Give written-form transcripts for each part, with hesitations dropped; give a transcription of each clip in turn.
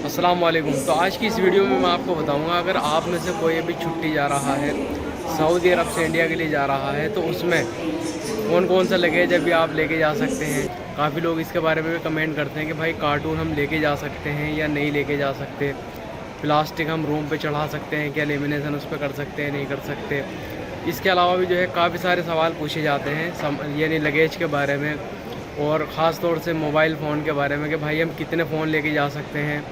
अस्सलाम वालेकुम। तो आज की इस वीडियो में मैं आपको बताऊंगा, अगर आप में से कोई अभी छुट्टी जा रहा है, सऊदी अरब से इंडिया के लिए जा रहा है, तो उसमें कौन कौन सा लगेज अभी आप लेके जा सकते हैं। काफ़ी लोग इसके बारे में भी कमेंट करते हैं कि भाई कार्टून हम लेके जा सकते हैं या नहीं लेके जा सकते, प्लास्टिक हम रूम पे चढ़ा सकते हैं क्या, लेमिनेशन उस पर कर सकते हैं नहीं कर सकते। इसके अलावा भी जो है काफ़ी सारे सवाल पूछे जाते हैं यानी लगेज के बारे में, और ख़ास तौर से मोबाइल फ़ोन के बारे में कि भाई हम कितने फ़ोन लेके जा सकते हैं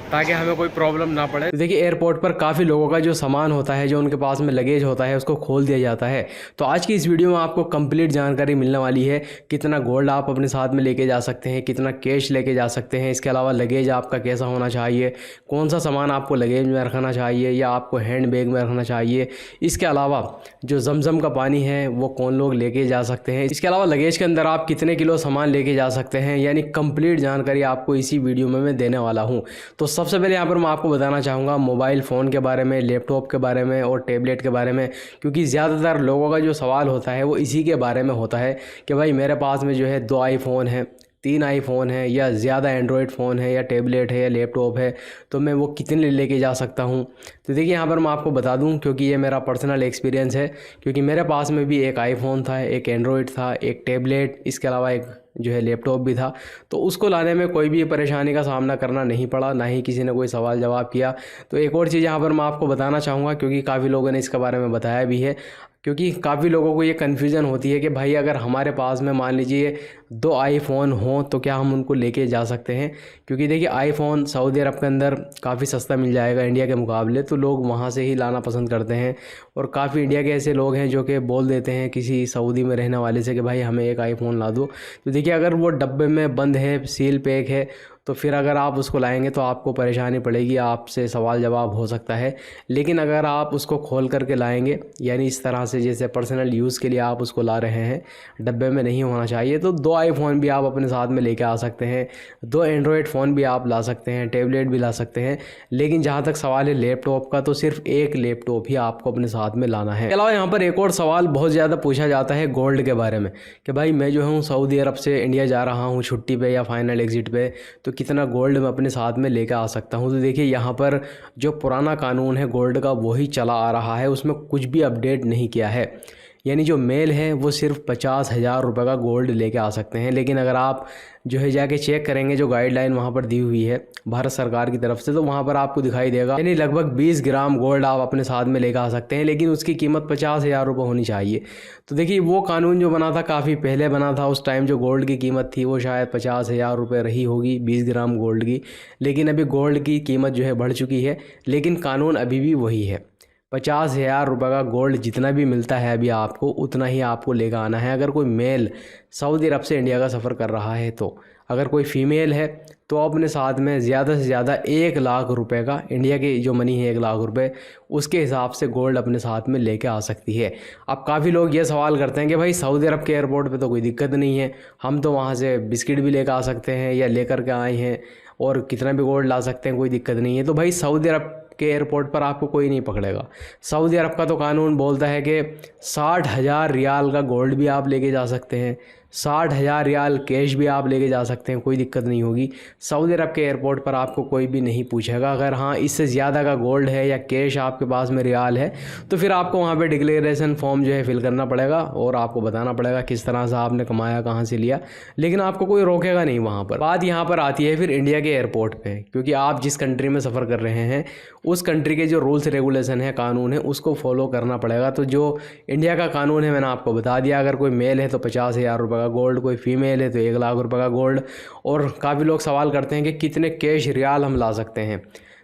ताकि हमें कोई प्रॉब्लम ना पड़े। तो देखिए, एयरपोर्ट पर काफ़ी लोगों का जो सामान होता है, जो उनके पास में लगेज होता है, उसको खोल दिया जाता है। तो आज की इस वीडियो में आपको कंप्लीट जानकारी मिलने वाली है। कितना गोल्ड आप अपने साथ में लेके जा सकते हैं, कितना कैश लेके जा सकते हैं, इसके अलावा लगेज आपका कैसा होना चाहिए, कौन सा सामान आपको लगेज में रखना चाहिए या आपको हैंड बैग में रखना चाहिए। इसके अलावा जो जमजम का पानी है वो कौन लोग लेके जा सकते हैं। इसके अलावा लगेज के अंदर आप कितने किलो सामान लेके जा सकते हैं, यानी कंप्लीट जानकारी आपको इसी वीडियो में मैं देने वाला हूँ। तो सबसे पहले यहाँ पर मैं आपको बताना चाहूँगा मोबाइल फ़ोन के बारे में, लैपटॉप के बारे में और टैबलेट के बारे में, क्योंकि ज़्यादातर लोगों का जो सवाल होता है वो इसी के बारे में होता है कि भाई मेरे पास में जो है 2 आईफ़ोन है, 3 आईफ़ोन है या ज़्यादा एंड्रॉयड फ़ोन है या टैबलेट है या लैपटॉप है, तो मैं वो कितने लेके जा सकता हूँ। तो देखिए, यहाँ पर मैं आपको बता दूँ, क्योंकि ये मेरा पर्सनल एक्सपीरियंस है, क्योंकि मेरे पास में भी एक आईफ़ोन था, एक एंड्रॉयड था, एक टैबलेट, इसके अलावा एक जो है लैपटॉप भी था। तो उसको लाने में कोई भी परेशानी का सामना करना नहीं पड़ा, ना ही किसी ने कोई सवाल जवाब किया। तो एक और चीज़ यहाँ पर मैं आपको बताना चाहूँगा, क्योंकि काफ़ी लोगों ने इसके बारे में बताया भी है, क्योंकि काफ़ी लोगों को ये कन्फ्यूज़न होती है कि भाई अगर हमारे पास में मान लीजिए 2 आईफ़ोन हों तो क्या हम उनको लेके जा सकते हैं। क्योंकि देखिए, आईफ़ोन सऊदी अरब के अंदर काफ़ी सस्ता मिल जाएगा इंडिया के मुकाबले, तो लोग वहाँ से ही लाना पसंद करते हैं। और काफ़ी इंडिया के ऐसे लोग हैं जो कि बोल देते हैं किसी सऊदी में रहने वाले से कि भाई हमें एक आईफ़ोन ला दो। तो देखिए, अगर वो डब्बे में बंद है, सील पैक है, तो फिर अगर आप उसको लाएंगे तो आपको परेशानी पड़ेगी, आपसे सवाल जवाब हो सकता है। लेकिन अगर आप उसको खोल करके लाएंगे, यानी इस तरह से जैसे पर्सनल यूज़ के लिए आप उसको ला रहे हैं, डब्बे में नहीं होना चाहिए, तो 2 आईफ़ोन भी आप अपने साथ में लेके आ सकते हैं, 2 एंड्रॉयड फ़ोन भी आप ला सकते हैं, टैबलेट भी ला सकते हैं। लेकिन जहाँ तक सवाल है लैपटॉप का, तो सिर्फ एक लैपटॉप ही आपको अपने साथ में लाना है। इसके अलावा यहाँ पर एक और सवाल बहुत ज़्यादा पूछा जाता है गोल्ड के बारे में, कि भाई मैं जो हूँ सऊदी अरब से इंडिया जा रहा हूँ छुट्टी पे या फाइनल एग्ज़िट पे, तो कितना गोल्ड मैं अपने साथ में लेकर आ सकता हूँ। तो देखिए, यहाँ पर जो पुराना कानून है गोल्ड का वही चला आ रहा है, उसमें कुछ भी अपडेट नहीं किया है। यानी जो मेल है वो सिर्फ 50,000 रुपये का गोल्ड लेके आ सकते हैं। लेकिन अगर आप जो है जाके चेक करेंगे, जो गाइडलाइन वहाँ पर दी हुई है भारत सरकार की तरफ से, तो वहाँ पर आपको दिखाई देगा यानी लगभग 20 ग्राम गोल्ड आप अपने साथ में लेकर आ सकते हैं, लेकिन उसकी कीमत 50,000 रुपये होनी चाहिए। तो देखिए, वो कानून जो बना था काफ़ी पहले बना था, उस टाइम जो गोल्ड की कीमत थी वो शायद 50,000 रुपये रही होगी 20 ग्राम गोल्ड की। लेकिन अभी गोल्ड की कीमत जो है बढ़ चुकी है, लेकिन कानून अभी भी वही है। 50,000 रुपये का गोल्ड जितना भी मिलता है अभी आपको, उतना ही आपको लेकर आना है। अगर कोई मेल सऊदी अरब से इंडिया का सफ़र कर रहा है, तो अगर कोई फ़ीमेल है तो अपने साथ में ज़्यादा से ज़्यादा 1 लाख रुपए का, इंडिया की जो मनी है 1 लाख रुपए, उसके हिसाब से गोल्ड अपने साथ में लेके आ सकती है। अब काफ़ी लोग ये सवाल करते हैं कि भाई सऊदी अरब के एयरपोर्ट पे तो कोई दिक्कत नहीं है, हम तो वहाँ से बिस्किट भी लेकर आ सकते हैं या लेकर के आए हैं और कितना भी गोल्ड ला सकते हैं, कोई दिक्कत नहीं है। तो भाई सऊदी अरब के एयरपोर्ट पर आपको कोई नहीं पकड़ेगा। सऊदी अरब का तो कानून बोलता है कि 60,000 रियाल का गोल्ड भी आप लेके जा सकते हैं, 60,000 रियाल कैश भी आप लेके जा सकते हैं, कोई दिक्कत नहीं होगी। सऊदी अरब के एयरपोर्ट पर आपको कोई भी नहीं पूछेगा। अगर हाँ इससे ज़्यादा का गोल्ड है या कैश आपके पास में रियाल है, तो फिर आपको वहाँ पे डिक्लेरेशन फॉर्म जो है फिल करना पड़ेगा और आपको बताना पड़ेगा किस तरह से आपने कमाया, कहाँ से लिया, लेकिन आपको कोई रोकेगा नहीं वहाँ पर। बात यहाँ पर आती है फिर इंडिया के एयरपोर्ट पर, क्योंकि आप जिस कंट्री में सफ़र कर रहे हैं उस कंट्री के जो रूल्स रेगुलेशन है, कानून है, उसको फॉलो करना पड़ेगा। तो जो इंडिया का कानून है मैंने आपको बता दिया, अगर कोई मेल है तो 50,000 रुपये का गोल्ड, कोई फीमेल है तो 1 लाख रुपये का गोल्ड। और काफ़ी लोग सवाल करते हैं कि कितने कैश रियाल हम ला सकते हैं।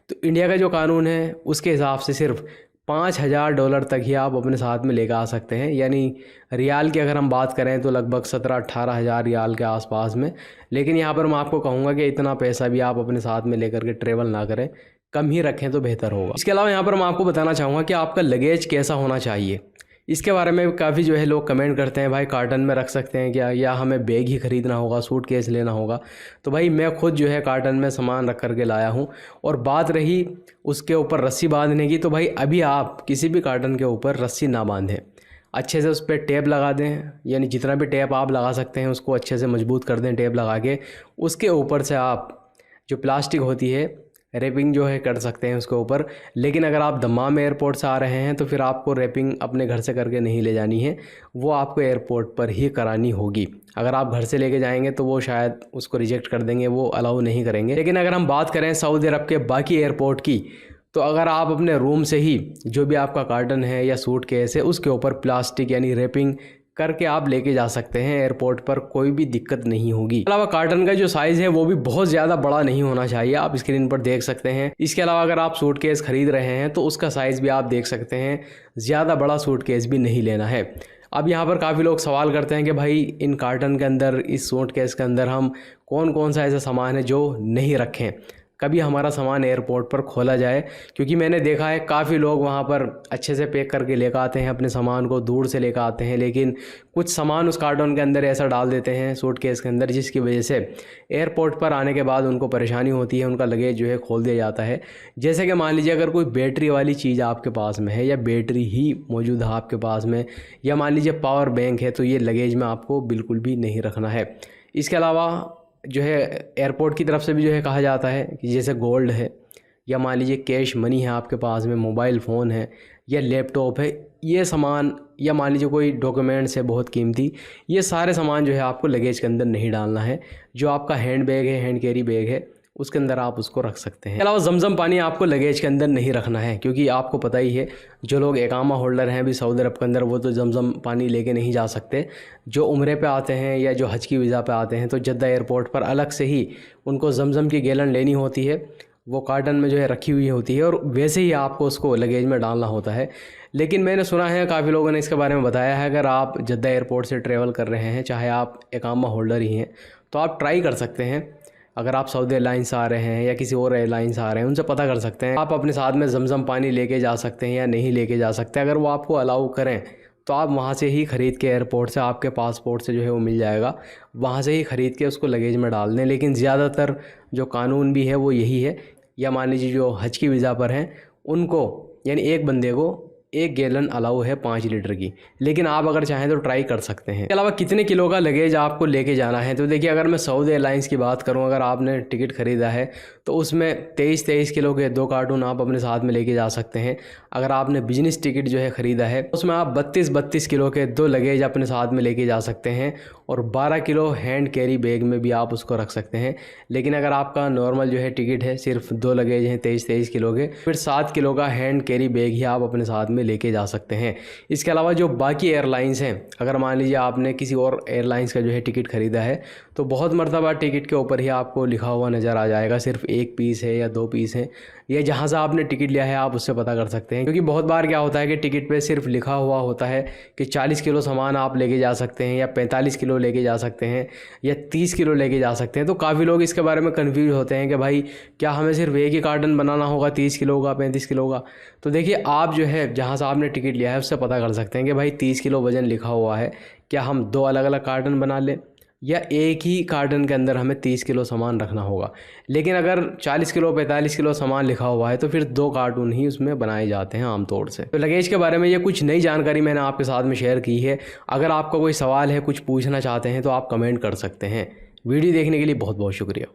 तो इंडिया का जो कानून है उसके हिसाब से सिर्फ $5,000 तक ही आप अपने साथ में लेकर आ सकते हैं। यानी रियाल की अगर हम बात करें तो लगभग 17-18 हज़ार रियाल के आसपास में। लेकिन यहाँ पर मैं आपको कहूँगा कि इतना पैसा भी आप अपने साथ में लेकर के ट्रेवल ना करें, कम ही रखें तो बेहतर होगा। इसके अलावा यहाँ पर मैं आपको बताना चाहूँगा कि आपका लगेज कैसा होना चाहिए। इसके बारे में काफ़ी जो है लोग कमेंट करते हैं, भाई कार्टन में रख सकते हैं क्या, या हमें बैग ही ख़रीदना होगा, सूटकेस लेना होगा। तो भाई मैं खुद जो है कार्टन में सामान रख करके लाया हूँ। और बात रही उसके ऊपर रस्सी बांधने की, तो भाई अभी आप किसी भी कार्टन के ऊपर रस्सी ना बांधें, अच्छे से उस पर टेप लगा दें, यानी जितना भी टेप आप लगा सकते हैं उसको अच्छे से मजबूत कर दें टेप लगा के। उसके ऊपर से आप जो प्लास्टिक होती है रैपिंग जो है कर सकते हैं उसके ऊपर। लेकिन अगर आप दमाम एयरपोर्ट से आ रहे हैं तो फिर आपको रैपिंग अपने घर से करके नहीं ले जानी है, वो आपको एयरपोर्ट पर ही करानी होगी। अगर आप घर से लेके जाएंगे तो वो शायद उसको रिजेक्ट कर देंगे, वो अलाउ नहीं करेंगे। लेकिन अगर हम बात करें सऊदी अरब के बाकी एयरपोर्ट की, तो अगर आप अपने रूम से ही जो भी आपका कार्टन है या सूटकेस है उसके ऊपर प्लास्टिक यानी रैपिंग करके आप लेके जा सकते हैं एयरपोर्ट पर, कोई भी दिक्कत नहीं होगी। अलावा कार्टन का जो साइज़ है वो भी बहुत ज़्यादा बड़ा नहीं होना चाहिए, आप स्क्रीन पर देख सकते हैं। इसके अलावा अगर आप सूटकेस खरीद रहे हैं तो उसका साइज़ भी आप देख सकते हैं, ज़्यादा बड़ा सूटकेस भी नहीं लेना है। अब यहाँ पर काफ़ी लोग सवाल करते हैं कि भाई इन कार्टन के अंदर, इस सूटकेस के अंदर हम कौन कौन सा ऐसा सामान है जो नहीं रखें, कभी हमारा सामान एयरपोर्ट पर खोला जाए। क्योंकि मैंने देखा है काफ़ी लोग वहाँ पर अच्छे से पैक करके लेकर आते हैं अपने सामान को, दूर से लेकर आते हैं, लेकिन कुछ सामान उस कार्टन के अंदर ऐसा डाल देते हैं सूटकेस के अंदर, जिसकी वजह से एयरपोर्ट पर आने के बाद उनको परेशानी होती है, उनका लगेज जो है खोल दिया जाता है। जैसे कि मान लीजिए अगर कोई बैटरी वाली चीज़ आपके पास में है या बैटरी ही मौजूद है आपके पास में, या मान लीजिए पावर बैंक है, तो ये लगेज में आपको बिल्कुल भी नहीं रखना है। इसके अलावा जो है एयरपोर्ट की तरफ से भी जो है कहा जाता है कि जैसे गोल्ड है या मान लीजिए कैश मनी है आपके पास में, मोबाइल फ़ोन है या लैपटॉप है, ये सामान, या मान लीजिए कोई डॉक्यूमेंट्स है बहुत कीमती, ये सारे सामान जो है आपको लगेज के अंदर नहीं डालना है। जो आपका हैंड बैग है, हैंड कैरी बैग है, उसके अंदर आप उसको रख सकते हैं। इसके अलावा जमजम पानी आपको लगेज के अंदर नहीं रखना है, क्योंकि आपको पता ही है जो लोग इकामा होल्डर हैं अभी सऊदी अरब के अंदर, वो तो जमजम पानी लेके नहीं जा सकते। जो उम्रे पे आते हैं या जो हज की वीज़ा पे आते हैं तो जद्दा एयरपोर्ट पर अलग से ही उनको जमजम की गैलन लेनी होती है, वो कार्टन में जो है रखी हुई होती है, और वैसे ही आपको उसको लगेज में डालना होता है। लेकिन मैंने सुना है, काफ़ी लोगों ने इसके बारे में बताया है, अगर आप जद्दा एयरपोर्ट से ट्रैवल कर रहे हैं, चाहे आप इकामा होल्डर ही हैं, तो आप ट्राई कर सकते हैं। अगर आप सऊदी एयरलाइंस आ रहे हैं या किसी और एयरलाइंस आ रहे हैं, उनसे पता कर सकते हैं आप अपने साथ में जमजम पानी लेके जा सकते हैं या नहीं लेके जा सकते। अगर वो आपको अलाउ करें तो आप वहाँ से ही ख़रीद के, एयरपोर्ट से आपके पासपोर्ट से जो है वो मिल जाएगा, वहाँ से ही ख़रीद के उसको लगेज में डाल दें। लेकिन ज़्यादातर जो कानून भी है वो यही है, या मान लीजिए जो हज की वीज़ा पर हैं उनको, यानी एक बंदे को 1 गैलन अलाउ है 5 लीटर की, लेकिन आप अगर चाहें तो ट्राई कर सकते हैं। इसके अलावा कितने किलो का लगेज आपको लेके जाना है, तो देखिए अगर मैं सऊदी एयरलाइंस की बात करूं, अगर आपने टिकट ख़रीदा है तो उसमें 23 किलो के 2 कार्टून आप अपने साथ में लेके जा सकते हैं। अगर आपने बिजनेस टिकट जो है ख़रीदा है उसमें आप 32 किलो के 2 लगेज अपने साथ में लेके जा सकते हैं, और 12 किलो हैंड कैरी बैग में भी आप उसको रख सकते हैं। लेकिन अगर आपका नॉर्मल जो है टिकट है, सिर्फ 2 लगेज हैं 23 किलो के, फिर 7 किलो का हैंड कैरी बैग ही आप अपने साथ में लेके जा सकते हैं। इसके अलावा जो बाकी एयरलाइंस हैं, अगर मान लीजिए आपने किसी और एयरलाइंस का जो है टिकट ख़रीदा है, तो बहुत मरतबा टिकट के ऊपर ही आपको लिखा हुआ नज़र आ जाएगा, सिर्फ 1 पीस है या 2 पीस है, या जहाँ से आपने टिकट लिया है आप उससे पता कर सकते हैं। क्योंकि बहुत बार क्या होता है कि टिकट पे सिर्फ लिखा हुआ होता है कि 40 किलो सामान आप लेके जा सकते हैं, या 45 किलो लेके जा सकते हैं, या 30 किलो लेके जा सकते हैं। तो काफ़ी लोग इसके बारे में कन्फ्यूज होते हैं कि भाई क्या हमें सिर्फ एक ही कार्टन बनाना होगा 30 किलो का, 35 किलो का। तो देखिए आप जो है जहाँ से आपने टिकट लिया है उससे पता कर सकते हैं कि भाई 30 किलो वज़न लिखा हुआ है, क्या हम 2 अलग अलग कार्टन बना लें, या एक ही कार्टन के अंदर हमें 30 किलो सामान रखना होगा। लेकिन अगर 40 किलो 45 किलो सामान लिखा हुआ है तो फिर 2 कार्टून ही उसमें बनाए जाते हैं आमतौर से। तो लगेज के बारे में ये कुछ नई जानकारी मैंने आपके साथ में शेयर की है। अगर आपका कोई सवाल है, कुछ पूछना चाहते हैं तो आप कमेंट कर सकते हैं। वीडियो देखने के लिए बहुत बहुत शुक्रिया।